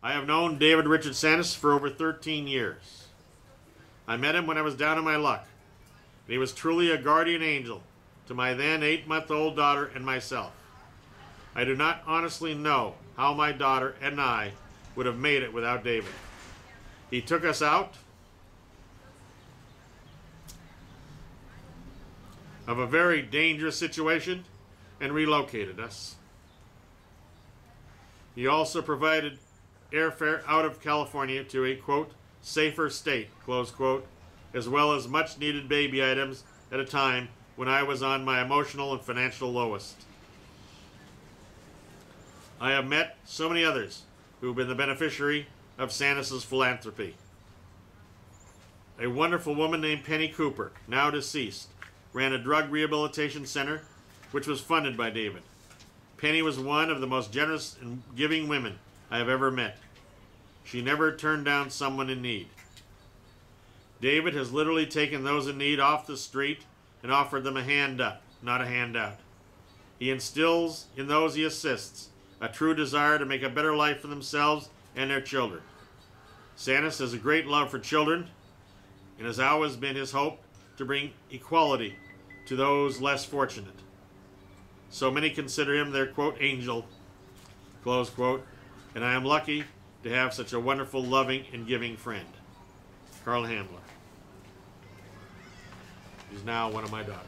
I have known David Richard Santis for over 13 years. I met him when I was down on my luck, and he was truly a guardian angel to my then 8-month-old daughter and myself. I do not honestly know how my daughter and I would have made it without David. He took us out of a very dangerous situation and relocated us. He also provided airfare out of California to a, quote, safer state, close quote, as well as much needed baby items at a time when I was on my emotional and financial lowest. I have met so many others who have been the beneficiary of Santis' philanthropy. A wonderful woman named Penny Cooper, now deceased, ran a drug rehabilitation center which was funded by David. Penny was one of the most generous and giving women I have ever met. She never turned down someone in need. David has literally taken those in need off the street and offered them a hand up, not a handout. He instills in those he assists a true desire to make a better life for themselves and their children. Santis has a great love for children and has always been his hope to bring equality to those less fortunate. So many consider him their, quote, angel, close quote, and I am lucky to have such a wonderful, loving, and giving friend. Carl Handler. He's now one of my daughters.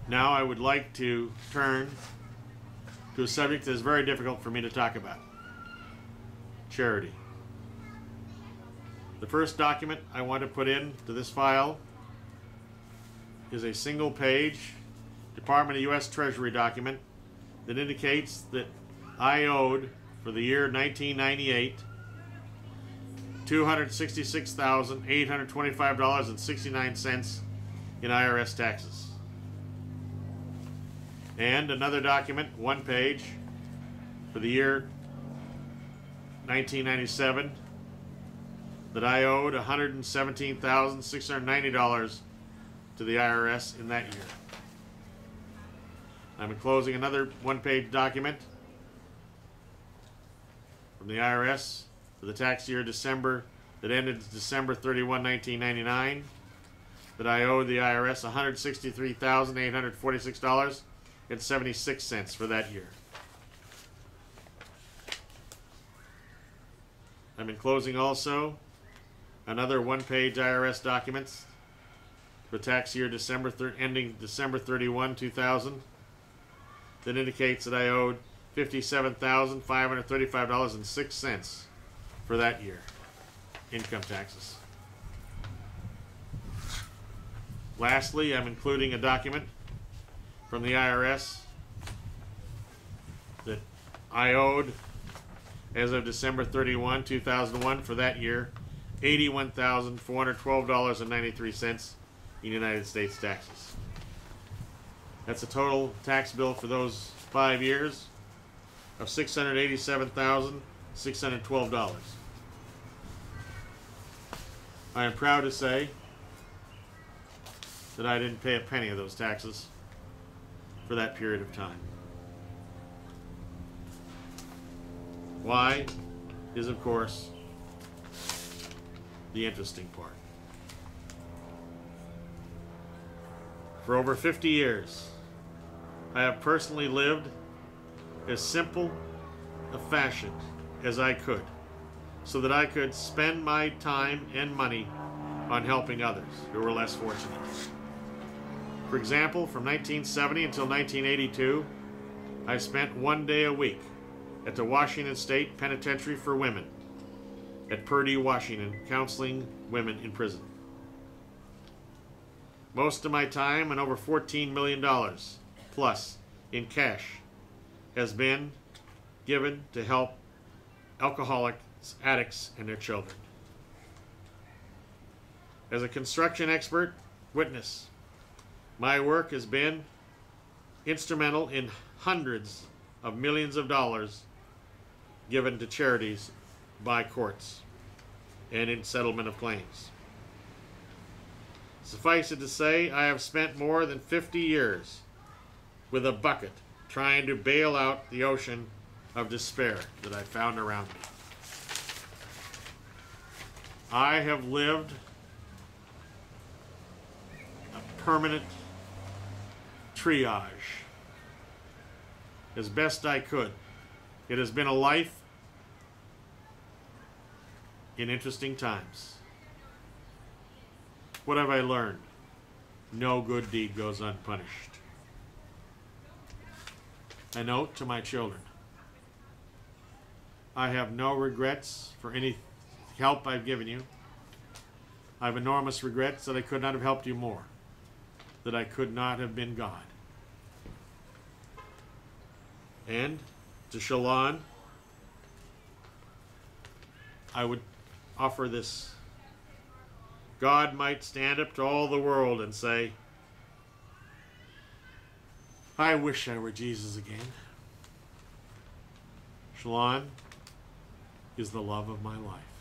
Now I would like to turn to a subject that is very difficult for me to talk about. Charity. The first document I want to put into this file is a single page Department of U.S. Treasury document that indicates that I owed for the year 1998 $266,825.69 in IRS taxes. And another document, one page, for the year 1997 that I owed $117,690 to the IRS in that year. I'm enclosing another one-page document from the IRS for the tax year December that ended December 31, 1999, that I owe the IRS $163,846.76 for that year. I'm enclosing also another one-page IRS documents for tax year ending December 31, 2000 that indicates that I owed $57,535.06 for that year, income taxes. Lastly, I'm including a document from the IRS that I owed as of December 31, 2001 for that year, $81,412.93 in United States taxes. That's a total tax bill for those 5 years of $687,612. I am proud to say that I didn't pay a penny of those taxes for that period of time. Why is, of course, the interesting part. For over 50 years, I have personally lived as simple a fashion as I could, so that I could spend my time and money on helping others who were less fortunate. For example, from 1970 until 1982, I spent 1 day a week at the Washington State Penitentiary for Women at Purdy, Washington, counseling women in prison. Most of my time, and over $14 million plus in cash, has been given to help alcoholics, addicts, and their children. As a construction expert witness, my work has been instrumental in hundreds of millions of dollars given to charities by courts and in settlement of claims. Suffice it to say, I have spent more than 50 years with a bucket, trying to bail out the ocean of despair that I found around me. I have lived a permanent triage as best I could. It has been a life in interesting times. What have I learned? No good deed goes unpunished. A note to my children. I have no regrets for any help I've given you. I have enormous regrets that I could not have helped you more, that I could not have been God. And to Shalon, I would offer this. God might stand up to all the world and say, I wish I were Jesus again. Shalon is the love of my life.